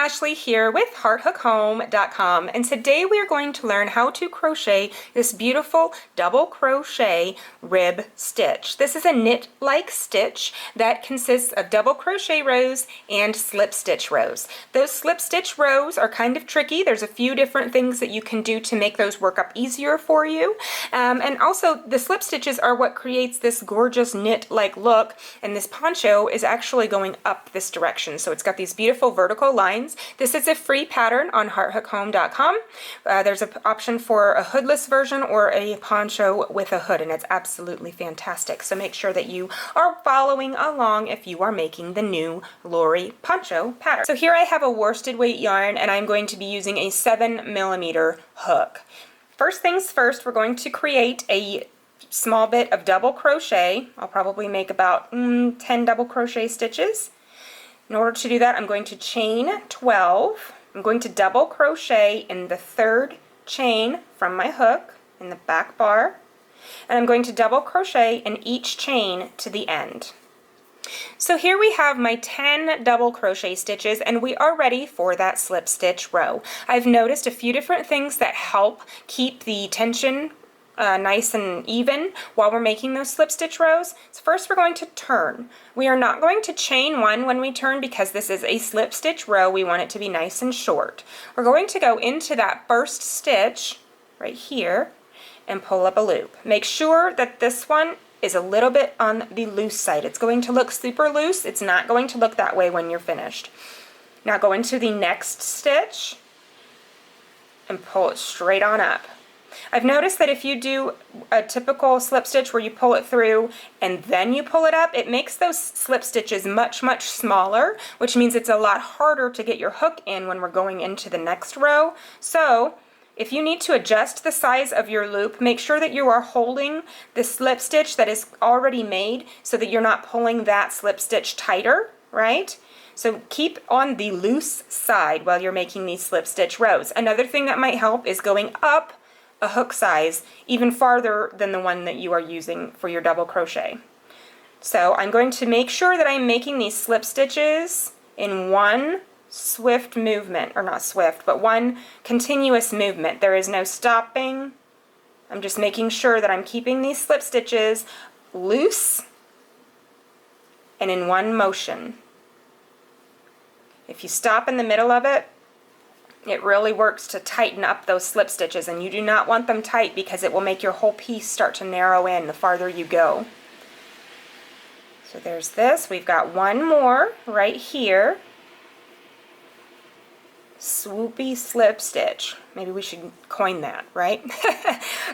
Ashley here with hearthookhome.com, and today we are going to learn how to crochet this beautiful double crochet rib stitch. This is a knit-like stitch that consists of double crochet rows and slip stitch rows. Those slip stitch rows are kind of tricky. There's a few different things that you can do to make those work up easier for you. And also the slip stitches are what creates this gorgeous knit-like look, and this poncho is actually going up this direction. So it's got these beautiful vertical lines. This is a free pattern on hearthookhome.com. There's an option for a hoodless version or a poncho with a hood, and it's absolutely fantastic. So make sure that you are following along if you are making the new Lori poncho pattern. So here I have a worsted weight yarn, and I'm going to be using a 7mm hook. First things first, we're going to create a small bit of double crochet. I'll probably make about 10 double crochet stitches. In order to do that, I'm going to chain 12. I'm going to double crochet in the third chain from my hook in the back bar, and I'm going to double crochet in each chain to the end. So here we have my 10 double crochet stitches, and we are ready for that slip stitch row. I've noticed a few different things that help keep the tension nice and even while we're making those slip stitch rows. So first we're going to turn. We are not going to chain one when we turn because this is a slip stitch row. We want it to be nice and short. We're going to go into that first stitch right here and pull up a loop. Make sure that this one is a little bit on the loose side. It's going to look super loose. It's not going to look that way when you're finished. Now go into the next stitch and pull it straight on up. I've noticed that if you do a typical slip stitch where you pull it through and then you pull it up, it makes those slip stitches much smaller, which means it's a lot harder to get your hook in when we're going into the next row. So if you need to adjust the size of your loop, make sure that you are holding the slip stitch that is already made so that you're not pulling that slip stitch tighter, right? So keep on the loose side while you're making these slip stitch rows. Another thing that might help is going up a hook size even farther than the one that you are using for your double crochet. So I'm going to make sure that I'm making these slip stitches in one swift movement, or not swift, but one continuous movement. There is no stopping. I'm just making sure that I'm keeping these slip stitches loose and in one motion. If you stop in the middle of it, it really works to tighten up those slip stitches, and you do not want them tight because it will make your whole piece start to narrow in the farther you go. So there's this. We've got one more right here. Swoopy slip stitch. Maybe we should coin that, right?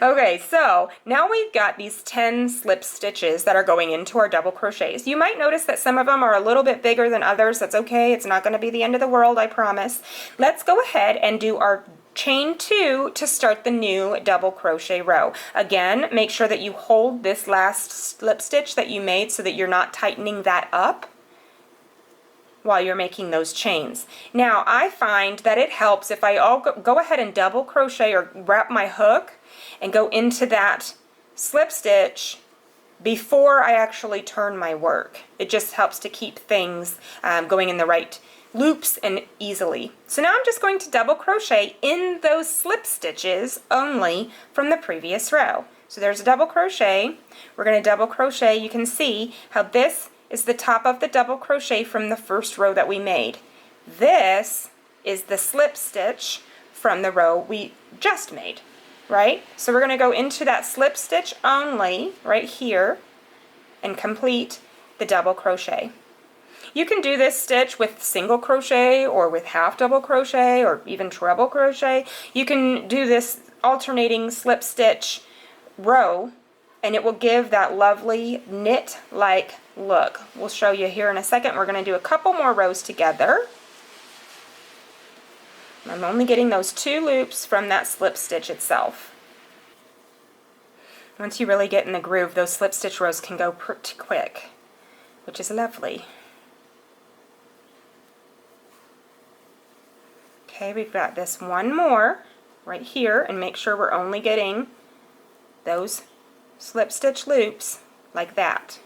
Okay, so now we've got these 10 slip stitches that are going into our double crochets. You might notice that some of them are a little bit bigger than others. That's okay. It's not going to be the end of the world, I promise. Let's go ahead and do our chain 2 to start the new double crochet row. Again, make sure that you hold this last slip stitch that you made so that you're not tightening that up while you're making those chains. Now I find that it helps if I go ahead and double crochet or wrap my hook and go into that slip stitch before I actually turn my work. It just helps to keep things going in the right loops and easily. So now I'm just going to double crochet in those slip stitches only from the previous row. So there's a double crochet. We're going to double crochet. You can see how this is the top of the double crochet from the first row that we made. This is the slip stitch from the row we just made, right? So we're going to go into that slip stitch only right here and complete the double crochet. You can do this stitch with single crochet or with half double crochet or even treble crochet. You can do this alternating slip stitch row, and it will give that lovely knit-like look. We'll show you here in a second. We're going to do a couple more rows together. I'm only getting those 2 loops from that slip stitch itself. Once you really get in the groove, those slip stitch rows can go pretty quick, which is lovely. Okay, we've got this one more right here, and make sure we're only getting those slip stitch loops like that.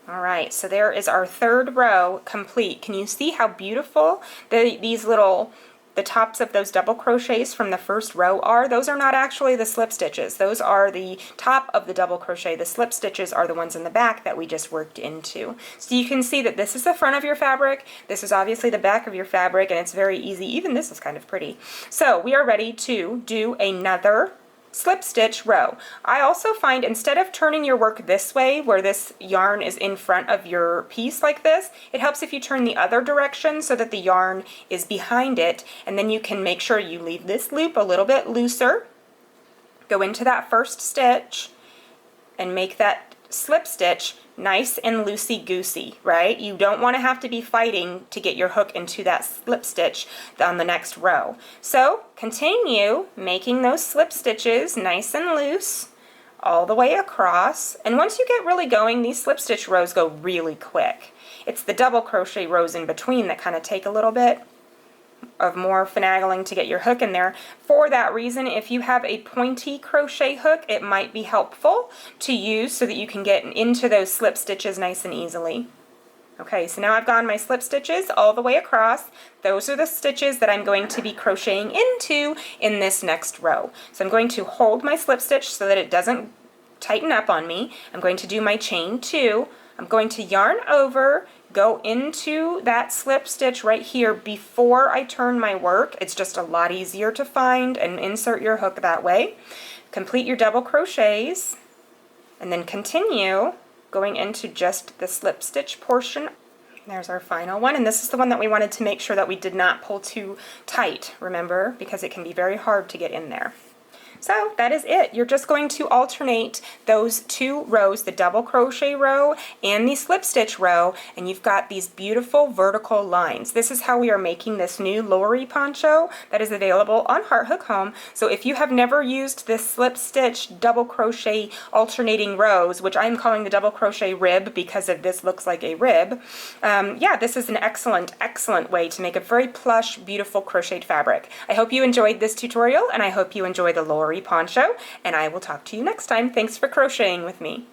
All right, so there is our third row complete. Can you see how beautiful the tops of those double crochets from the first row are? Those are not actually the slip stitches. Those are the top of the double crochet. The slip stitches are the ones in the back that we just worked into. So you can see that this is the front of your fabric. This is obviously the back of your fabric, and it's very easy. Even this is kind of pretty. So we are ready to do another slip stitch row. I also find instead of turning your work this way where this yarn is in front of your piece like this, it helps if you turn the other direction so that the yarn is behind it, and then you can make sure you leave this loop a little bit looser. Go into that first stitch and make that slip stitch nice and loosey-goosey, right? You don't want to have to be fighting to get your hook into that slip stitch on the next row. So continue making those slip stitches nice and loose all the way across. And once you get really going, these slip stitch rows go really quick. It's the double crochet rows in between that kind of take a little bit of more finagling to get your hook in there. For that reason, if you have a pointy crochet hook, it might be helpful to use so that you can get into those slip stitches nice and easily. Okay, so now I've gone my slip stitches all the way across. Those are the stitches that I'm going to be crocheting into in this next row. So I'm going to hold my slip stitch so that it doesn't tighten up on me. I'm going to do my chain 2. I'm going to yarn over, go into that slip stitch right here before I turn my work. It's just a lot easier to find and insert your hook that way. Complete your double crochets and then continue going into just the slip stitch portion. There's our final one, and this is the one that we wanted to make sure that we did not pull too tight, remember, because it can be very hard to get in there. So that is it. You're just going to alternate those two rows, the double crochet row and the slip stitch row, and you've got these beautiful vertical lines. This is how we are making this new Lori poncho that is available on Heart Hook Home. So if you have never used this slip stitch double crochet alternating rows, which I'm calling the double crochet rib because of this looks like a rib, yeah, this is an excellent way to make a very plush, beautiful crocheted fabric. I hope you enjoyed this tutorial, and I hope you enjoy the Lori poncho, and I will talk to you next time. Thanks for crocheting with me.